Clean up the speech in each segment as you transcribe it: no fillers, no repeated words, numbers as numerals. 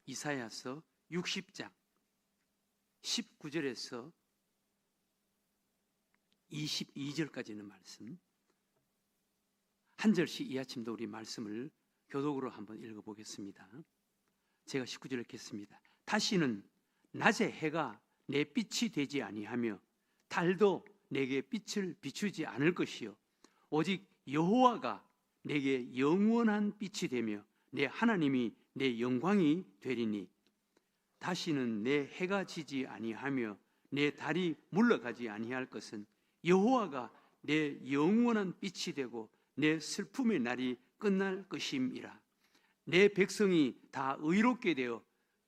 이사야서 60장 19절에서 22절까지 있는 말씀, 한 절씩 이 아침도 우리 말씀을 교독으로 한번 읽어보겠습니다. 제가 19절 읽겠습니다. 다시는 낮에 해가 내 빛이 되지 아니하며 달도 내게 빛을 비추지 않을 것이요 오직 여호와가 내게 영원한 빛이 되며 내 하나님이 내 영광이 되리니 다시는 내 해가 지지 아니하며 내 달이 물러가지 아니할 것은 여호와가 내 영원한 빛이 되고 내 슬픔의 날이 끝날 것임이라. 내 백성이 다 의롭게 되어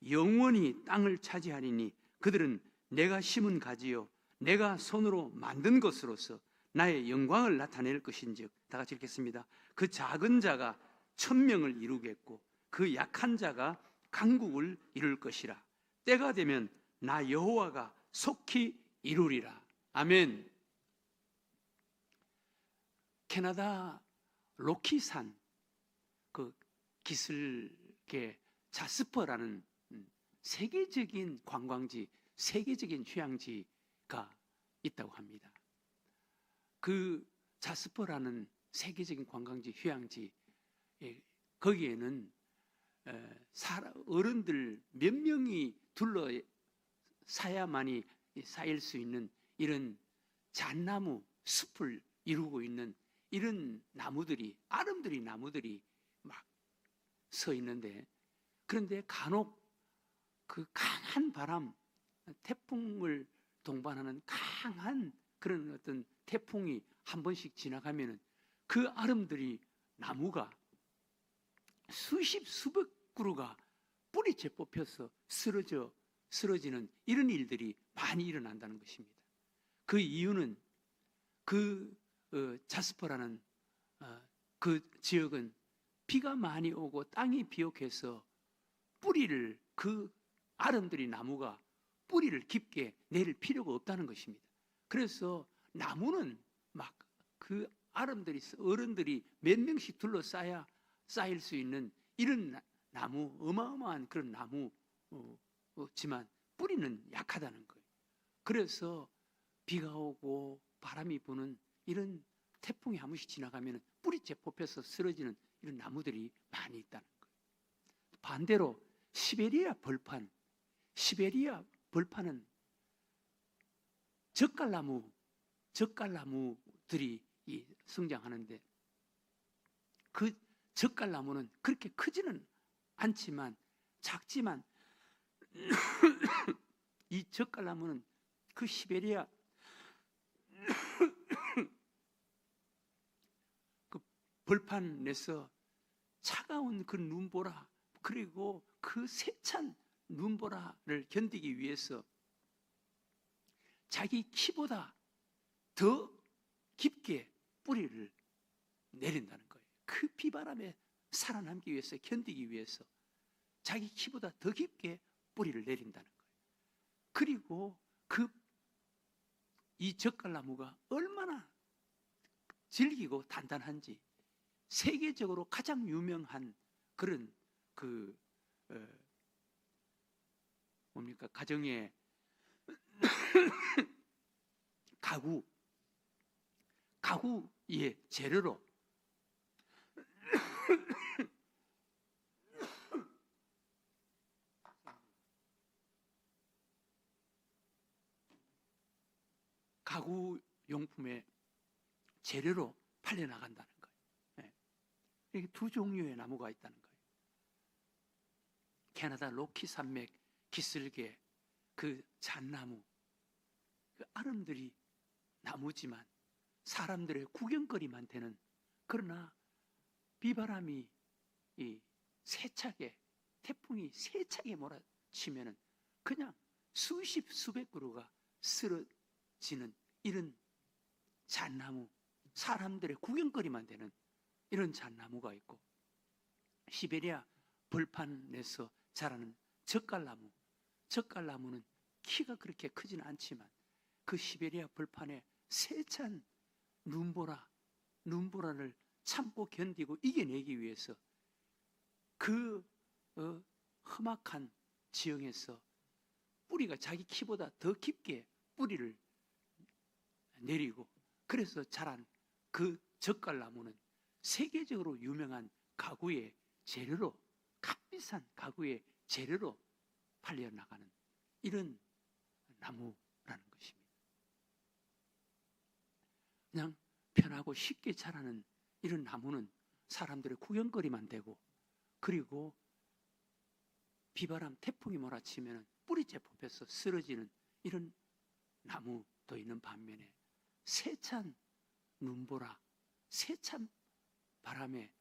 영원히 땅을 차지하리니 그들은 내가 심은 가지요 내가 손으로 만든 것으로서 나의 영광을 나타낼 것인즉. 다 같이 읽겠습니다. 그 작은 자가 천명을 이루겠고 그 약한 자가 강국을 이룰 것이라. 때가 되면 나 여호와가 속히 이루리라. 아멘. 캐나다 로키산 그 기슭에 자스퍼라는 세계적인 관광지, 세계적인 휴양지가 있다고 합니다. 그 자스퍼라는 세계적인 관광지, 휴양지, 거기에는 어른들 몇 명이 둘러싸야만이 쌓일 수 있는 이런 잣나무 숲을 이루고 있는 이런 나무들이, 아름드리 나무들이 막 서 있는데, 그런데 간혹 그 강한 바람, 태풍을 동반하는 강한 그런 어떤 태풍이 한 번씩 지나가면은 그 아름드리 나무가 수십 수백 그루가 뿌리째 뽑혀서 쓰러지는 이런 일들이 많이 일어난다는 것입니다. 그 이유는 그 자스퍼라는 그 지역은 비가 많이 오고 땅이 비옥해서 뿌리를, 그 아름드리 나무가 뿌리를 깊게 내릴 필요가 없다는 것입니다. 그래서 나무는 막 그 아름드리 어른들이 몇 명씩 둘러싸야 쌓일 수 있는 이런 나무, 어마어마한 그런 나무지만 뿌리는 약하다는 거예요. 그래서 비가 오고 바람이 부는 이런 태풍이 한 번씩 지나가면 뿌리째 뽑혀서 쓰러지는 이런 나무들이 많이 있다는 거예요. 반대로 시베리아 벌판은 젓갈나무들이 성장하는데, 그 젓갈나무는 그렇게 크지는 않지만 작지만 이 젓갈나무는 그 시베리아 그 벌판에서 차가운 그 눈보라, 그리고 그 세찬 눈보라를 견디기 위해서 자기 키보다 더 깊게 뿌리를 내린다는 거예요. 그 비바람에 살아남기 위해서, 견디기 위해서 자기 키보다 더 깊게 뿌리를 내린다는 거예요. 그리고 이 젓갈나무가 얼마나 질기고 단단한지 세계적으로 가장 유명한 그런 가정의 가구의 재료로 가구 용품의 재료로 팔려나간다는 거예요. 이렇게 두 종류의 나무가 있다는 거예요. 캐나다 로키 산맥 기슭의 그 잣나무, 그 아름드리 나무지만 사람들의 구경거리만 되는, 그러나 비바람이 태풍이 세차게 몰아치면은 그냥 수십 수백 그루가 쓰러지는 이런 잣나무, 사람들의 구경거리만 되는 이런 잣나무가 있고, 시베리아 벌판에서 자라는 젓갈나무는 키가 그렇게 크지는 않지만 그 시베리아 벌판에 세찬 눈보라를 참고 견디고 이겨내기 위해서 그 험악한 지형에서 뿌리가 자기 키보다 더 깊게 뿌리를 내리고 그래서 자란 그 젓갈나무는 세계적으로 유명한 가구의 재료로, 값비싼 가구의 재료로 팔려나가는 이런 나무라는 것입니다. 그냥 편하고 쉽게 자라는 이런 나무는 사람들의 구경거리만 되고, 그리고 비바람, 태풍이 몰아치면 뿌리째 뽑혀서 쓰러지는 이런 나무도 있는 반면에 세찬 눈보라, 세찬 바람에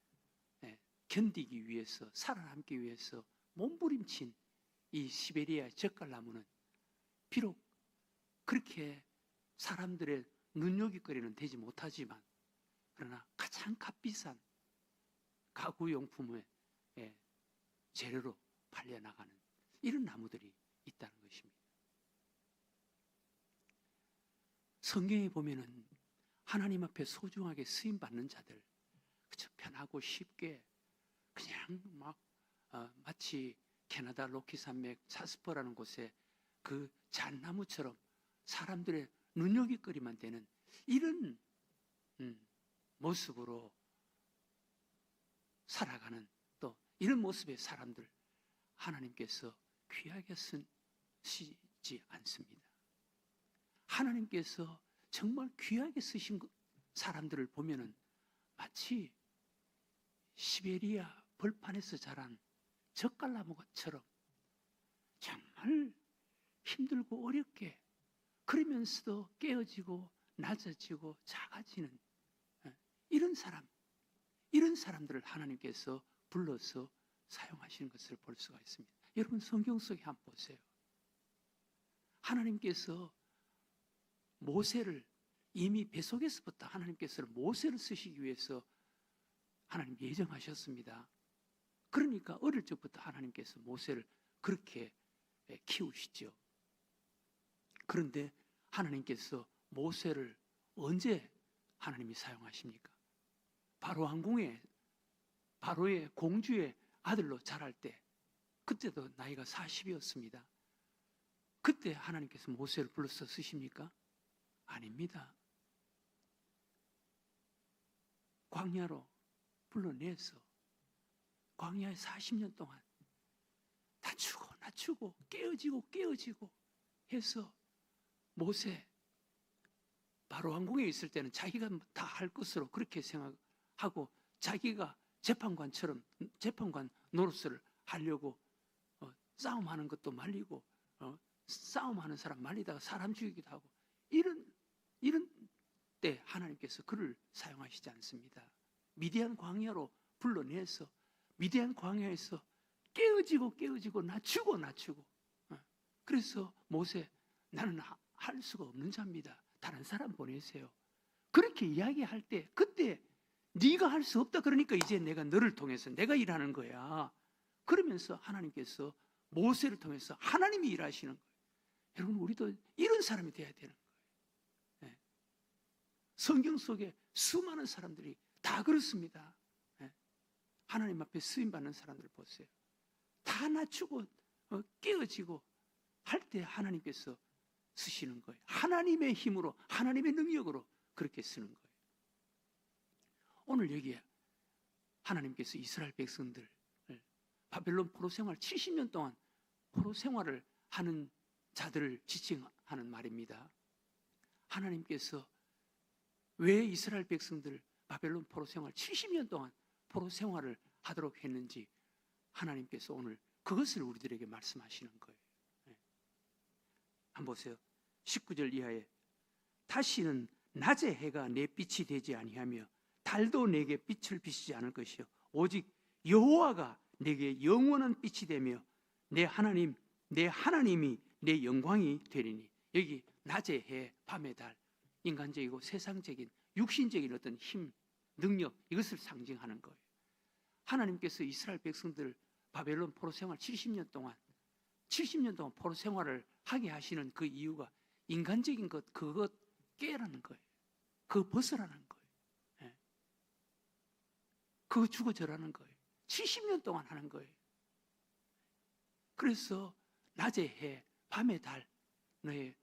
견디기 위해서, 살아남기 위해서 몸부림친 이 시베리아 젓갈나무는 비록 그렇게 사람들의 눈요깃거리는 되지 못하지만, 그러나 가장 값비싼 가구용품의 재료로 팔려나가는 이런 나무들이 있다는 것입니다. 성경에 보면은 하나님 앞에 소중하게 쓰임받는 자들, 그저 편하고 쉽게 그냥 막 마치 캐나다 로키산맥 자스퍼라는 곳에 그 잣나무처럼 사람들의 눈요깃거리만 되는 이런 모습으로 살아가는, 또 이런 모습의 사람들 하나님께서 귀하게 쓰시지 않습니다. 하나님께서 정말 귀하게 쓰신 사람들을 보면은 마치 시베리아 벌판에서 자란 젓갈나무처럼 정말 힘들고 어렵게, 그러면서도 깨어지고 낮아지고 작아지는 이런 사람들을 하나님께서 불러서 사용하시는 것을 볼 수가 있습니다. 여러분 성경 속에 한번 보세요. 하나님께서 모세를 이미 뱃속에서부터 하나님께서 모세를 쓰시기 위해서 하나님 예정하셨습니다. 그러니까 어릴 적부터 하나님께서 모세를 그렇게 키우시죠. 그런데 하나님께서 모세를 언제 하나님이 사용하십니까? 바로 왕궁에, 바로의 공주의 아들로 자랄 때, 그때도 나이가 40이었습니다. 그때 하나님께서 모세를 불러서 쓰십니까? 아닙니다. 광야로 불러내서 광야에 40년 동안 낮추고 깨어지고 해서 모세, 바로 왕궁에 있을 때는 자기가 다 할 것으로 그렇게 생각하고 자기가 재판관 노릇을 하려고 싸움하는 것도 말리고 싸움하는 사람 말리다가 사람 죽이기도 하고, 이런 때 하나님께서 그를 사용하시지 않습니다. 미디안 광야로 불러내서 미디안 광야에서 깨어지고 낮추고 그래서 모세, 나는 할 수가 없는 자입니다. 다른 사람 보내세요. 그렇게 이야기할 때 그때 네가 할 수 없다 그러니까 이제 내가 너를 통해서 내가 일하는 거야. 그러면서 하나님께서 모세를 통해서 하나님이 일하시는 거예요. 여러분 우리도 이런 사람이 돼야 되는 거예요. 성경 속에 수많은 사람들이 다 그렇습니다. 하나님 앞에 쓰임받는 사람들 보세요. 다 낮추고 깨어지고 할 때 하나님께서 쓰시는 거예요. 하나님의 힘으로, 하나님의 능력으로 그렇게 쓰는 거예요. 오늘 여기에 하나님께서 이스라엘 백성들을 바벨론 포로 생활 70년 동안 포로 생활을 하는 자들을 지칭하는 말입니다. 하나님께서 왜 이스라엘 백성들 바벨론 포로 생활 70년 동안 포로 생활을 하도록 했는지 하나님께서 오늘 그것을 우리들에게 말씀하시는 거예요. 한번 보세요. 19절 이하에 다시는 낮에 해가 내 빛이 되지 아니하며 달도 내게 빛을 비치지 않을 것이요 오직 여호와가 내게 영원한 빛이 되며 내 하나님이 내 영광이 되리니, 여기 낮의 해, 밤의 달, 인간적이고 세상적인 육신적인 어떤 힘, 능력, 이것을 상징하는 거예요. 하나님께서 이스라엘 백성들 바벨론 포로 생활 70년 동안 포로 생활을 하게 하시는 그 이유가 인간적인 것, 그것 깨라는 거예요. 그거 벗으라는 거예요. 그거 죽어져라는 거예요. 70년 동안 하는 거예요. 그래서 낮의 해, 밤의 달 너의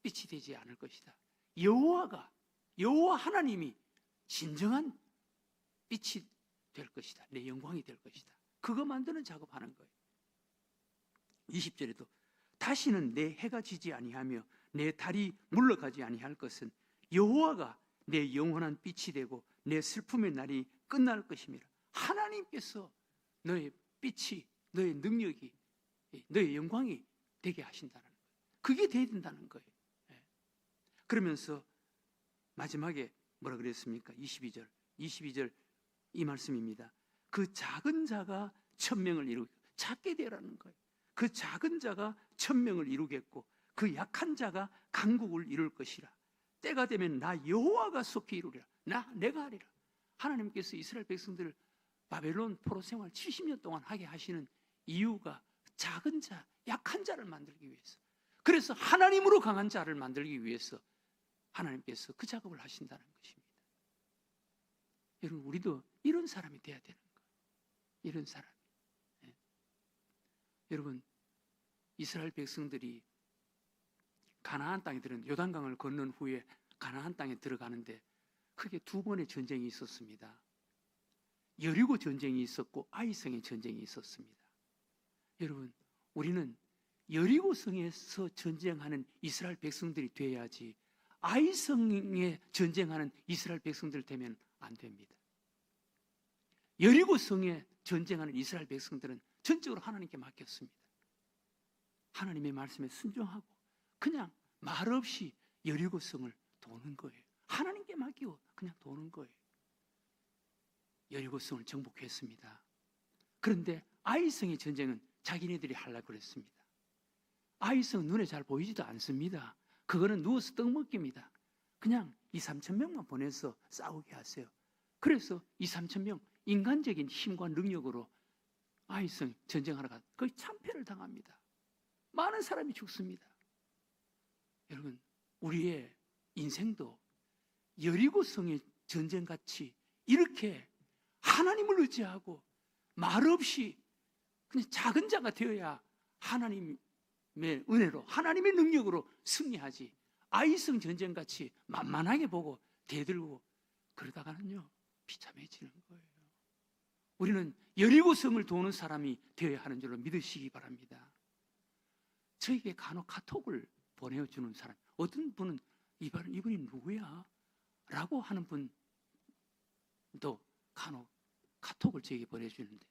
빛이 되지 않을 것이다. 여호와 하나님이 진정한 빛이 될 것이다. 내 영광이 될 것이다. 그거 만드는 작업하는 거예요. 20절에도 다시는 내 해가 지지 아니하며 내 달이 물러가지 아니할 것은 여호와가 내 영원한 빛이 되고 내 슬픔의 날이 끝날 것임이라. 하나님께서 너의 빛이, 너의 능력이, 너의 영광이 되게 하신다는 거예요. 그게 돼야 된다는 거예요. 그러면서 마지막에 뭐라 그랬습니까? 22절 이 말씀입니다. 그 작은 자가 천명을 이루고, 작게 되라는 거예요. 그 작은 자가 천명을 이루겠고 그 약한 자가 강국을 이룰 것이라. 때가 되면 나 여호와가 속히 이루리라. 내가 하리라. 하나님께서 이스라엘 백성들을 바벨론 포로 생활 70년 동안 하게 하시는 이유가 작은 자, 약한 자를 만들기 위해서, 그래서 하나님으로 강한 자를 만들기 위해서 하나님께서 그 작업을 하신다는 것입니다. 여러분, 우리도 이런 사람이 돼야 되는 거예요. 이런 사람. 여러분, 이스라엘 백성들이 가나안 땅에 들은 요단강을 건넌 후에 가나안 땅에 들어가는데 크게 두 번의 전쟁이 있었습니다. 여리고 전쟁이 있었고 아이성의 전쟁이 있었습니다. 여러분, 우리는 여리고성에서 전쟁하는 이스라엘 백성들이 돼야지 아이성에 전쟁하는 이스라엘 백성들 되면 안 됩니다. 여리고성에 전쟁하는 이스라엘 백성들은 전적으로 하나님께 맡겼습니다. 하나님의 말씀에 순종하고 그냥 말없이 여리고성을 도는 거예요. 하나님께 맡기고 그냥 도는 거예요. 여리고성을 정복했습니다. 그런데 아이성의 전쟁은 자기네들이 하려고 그랬습니다. 아이성은 눈에 잘 보이지도 않습니다. 그거는 누워서 떡 먹기입니다. 그냥 2-3천 명만 보내서 싸우게 하세요. 그래서 2-3천 명 인간적인 힘과 능력으로 아이성 전쟁하러 가 거의 참패를 당합니다. 많은 사람이 죽습니다. 여러분, 우리의 인생도 여리고성의 전쟁같이 이렇게 하나님을 의지하고 말없이 그냥 작은 자가 되어야 하나님의 은혜로, 하나님의 능력으로 승리하지, 아이성 전쟁같이 만만하게 보고 대들고 그러다가는요 비참해지는 거예요. 우리는 여리고성을 도는 사람이 되어야 하는 줄로 믿으시기 바랍니다. 저에게 간혹 카톡을 보내주는 사람, 어떤 분은 이분이 누구야? 라고 하는 분도 간혹 카톡을 저에게 보내주는데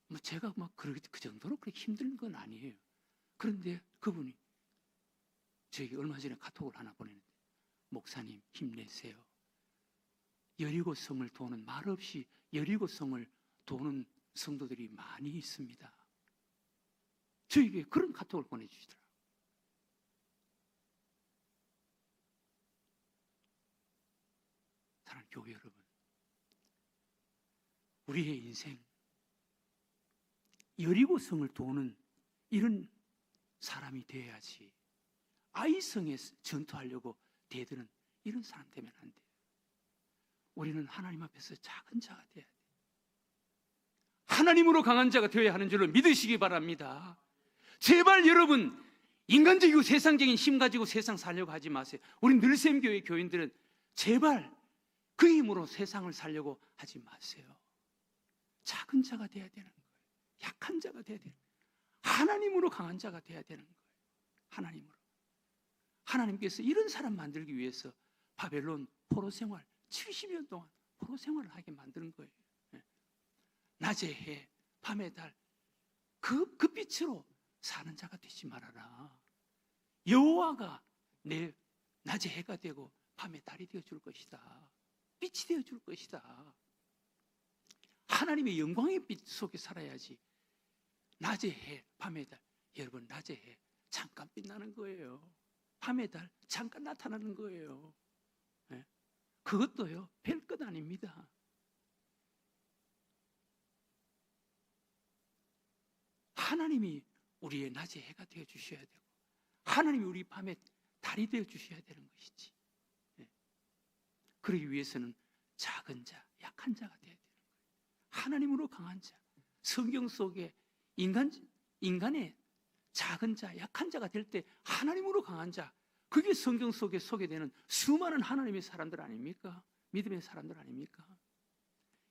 뭐 제가 막 그 정도로 그렇게 힘든 건 아니에요. 그런데 그분이 저에게 얼마 전에 카톡을 하나 보내는데, 목사님 힘내세요. 여리고성을 도는, 말없이 여리고성을 도는 성도들이 많이 있습니다. 저에게 그런 카톡을 보내주시더라고요. 사랑하는 교회 여러분, 우리의 인생 여리고성을 도는 이런 사람이 되어야지, 아이성에 전투하려고 대드는 이런 사람 되면 안 돼요. 우리는 하나님 앞에서 작은 자가 되어야 돼요. 하나님으로 강한 자가 되어야 하는 줄로 믿으시기 바랍니다. 제발 여러분, 인간적이고 세상적인 힘 가지고 세상 살려고 하지 마세요. 우리 늘샘교회 교인들은 제발 그 힘으로 세상을 살려고 하지 마세요. 작은 자가 되어야 되는 거예요. 약한 자가 되어야 되는 거예요. 하나님으로 강한 자가 되어야 되는 거예요. 하나님으로. 하나님께서 이런 사람 만들기 위해서 바벨론 포로 생활 70년 동안 포로 생활을 하게 만드는 거예요. 낮의 해, 밤의 달, 그 빛으로 사는 자가 되지 말아라. 여호와가 내 낮의 해가 되고 밤의 달이 되어줄 것이다. 빛이 되어줄 것이다. 하나님의 영광의 빛 속에 살아야지. 낮의 해, 밤의 달, 여러분 낮의 해 잠깐 빛나는 거예요. 밤의 달 잠깐 나타나는 거예요. 그것도요 별것 아닙니다. 하나님이 우리의 낮의 해가 되어 주셔야 되고, 하나님이 우리 밤에 달이 되어 주셔야 되는 것이지. 그러기 위해서는 작은 자, 약한 자가 되어야 되는 거예요. 하나님으로 강한 자. 성경 속에 인간 인간의 작은 자, 약한 자가 될 때 하나님으로 강한 자, 그게 성경 속에 소개되는 수많은 하나님의 사람들 아닙니까? 믿음의 사람들 아닙니까?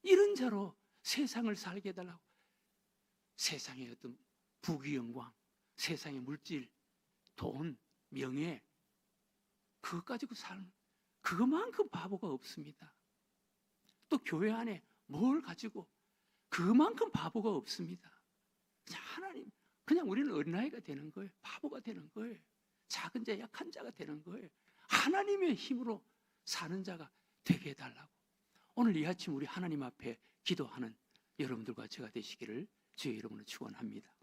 이런 자로 세상을 살게 해달라고. 세상의 어떤 부귀 영광, 세상의 물질, 돈, 명예, 그것 가지고 살는, 그것만큼 바보가 없습니다. 또 교회 안에 뭘 가지고 그만큼 바보가 없습니다. 그냥 하나님, 그냥 우리는 어린아이가 되는 거예요. 바보가 되는 거예요. 작은 자, 약한 자가 되는 거예요. 하나님의 힘으로 사는 자가 되게 해달라고. 오늘 이 아침 우리 하나님 앞에 기도하는 여러분들과 제가 되시기를 주의 이름으로 축원합니다.